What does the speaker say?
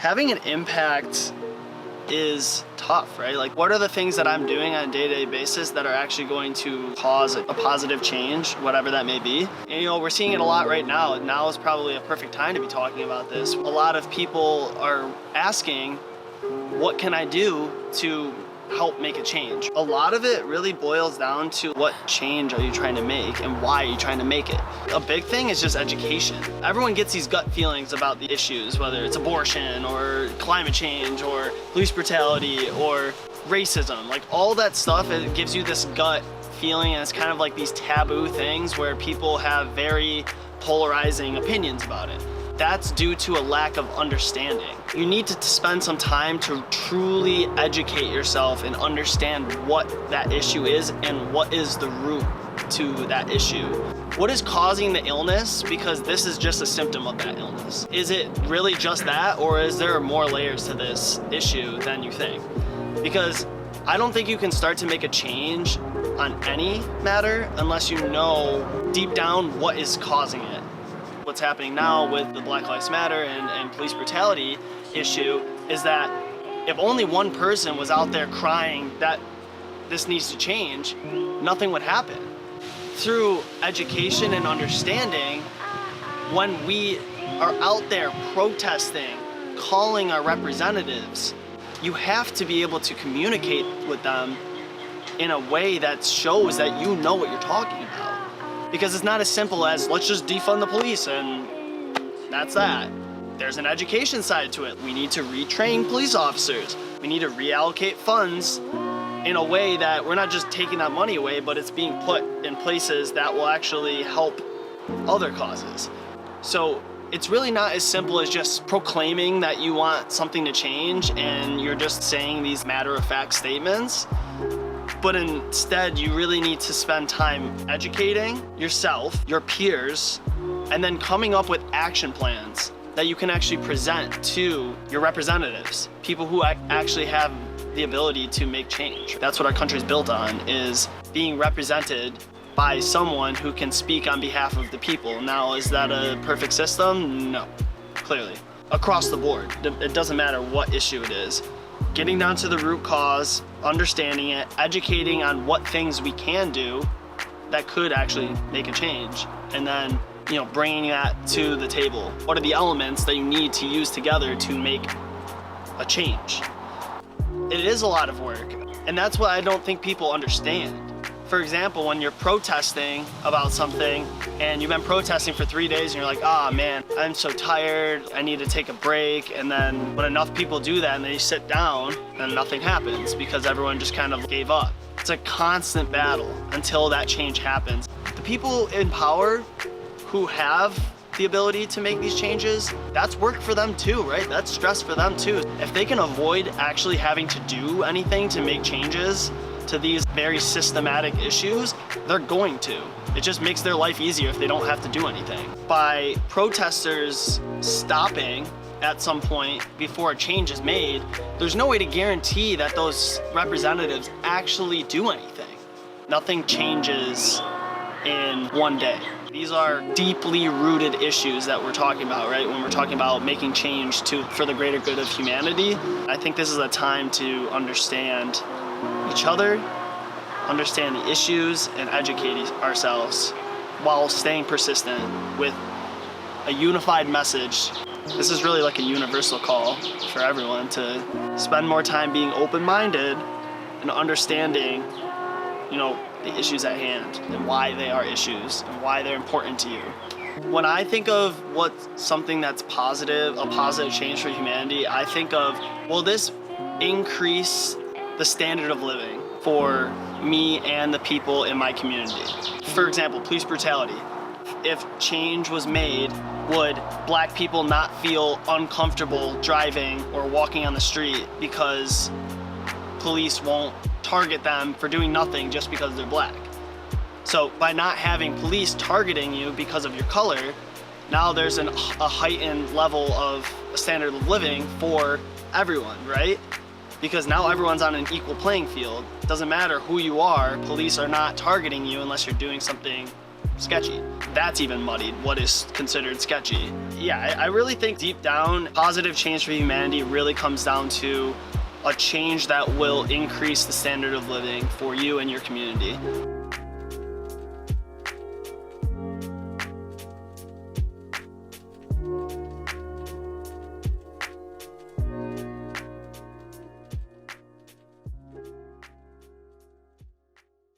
Having an impact is tough, right? Like, what are the things that I'm doing on a day-to-day basis that are actually going to cause a positive change, whatever that may be? And, we're seeing it a lot right now. Now is probably a perfect time to be talking about this. A lot of people are asking, what can I do to help make a change? A lot of it really boils down to what change are you trying to make and why are you trying to make it? A big thing is just education. Everyone gets these gut feelings about the issues, whether it's abortion or climate change or police brutality or racism. Like, all that stuff, it gives you this gut feeling, and it's kind of like these taboo things where people have very polarizing opinions about it. That's due to a lack of understanding. You need to spend some time to truly educate yourself and understand what that issue is and what is the root to that issue. What is causing the illness? Because this is just a symptom of that illness. Is it really just that, or is there more layers to this issue than you think? Because I don't think you can start to make a change on any matter unless you know deep down what is causing it. What's happening now with the Black Lives Matter and police brutality issue is that if only one person was out there crying that this needs to change, nothing would happen. Through education and understanding, when we are out there protesting, calling our representatives, you have to be able to communicate with them in a way that shows that you know what you're talking about. Because it's not as simple as, let's just defund the police and that's that. There's an education side to it. We need to retrain police officers. We need to reallocate funds in a way that we're not just taking that money away, but it's being put in places that will actually help other causes. So it's really not as simple as just proclaiming that you want something to change and you're just saying these matter-of-fact statements. But instead, you really need to spend time educating yourself, your peers, and then coming up with action plans that you can actually present to your representatives, people who actually have the ability to make change. That's what our country's built on, is being represented by someone who can speak on behalf of the people. Now, is that a perfect system? No, clearly. Across the board, it doesn't matter what issue it is. Getting down to the root cause, understanding it, educating on what things we can do that could actually make a change, and then bringing that to the table. What are the elements that you need to use together to make a change? It is a lot of work, and that's what I don't think people understand. For example, when you're protesting about something and you've been protesting for 3 days and you're like, ah, man, I'm so tired, I need to take a break. And then when enough people do that and they sit down, then nothing happens because everyone just kind of gave up. It's a constant battle until that change happens. The people in power who have the ability to make these changes, that's work for them too, right? That's stress for them too. If they can avoid actually having to do anything to make changes to these very systematic issues, they're going to. It just makes their life easier if they don't have to do anything. By protesters stopping at some point before a change is made, there's no way to guarantee that those representatives actually do anything. Nothing changes in one day. These are deeply rooted issues that we're talking about, right? When we're talking about making change for the greater good of humanity, I think this is a time to understand each other, understand the issues, and educate ourselves while staying persistent with a unified message. This is really like a universal call for everyone to spend more time being open-minded and understanding, the issues at hand and why they are issues and why they're important to you. When I think of what's something that's positive, a positive change for humanity, I think of, will this increase the standard of living for me and the people in my community? For example, police brutality. If change was made, would Black people not feel uncomfortable driving or walking on the street because police won't target them for doing nothing just because they're Black? So by not having police targeting you because of your color, now there's a heightened level of standard of living for everyone, right? Because now everyone's on an equal playing field. It doesn't matter who you are, police are not targeting you unless you're doing something sketchy. That's even muddied. What is considered sketchy? Yeah, I really think deep down, positive change for humanity really comes down to a change that will increase the standard of living for you and your community.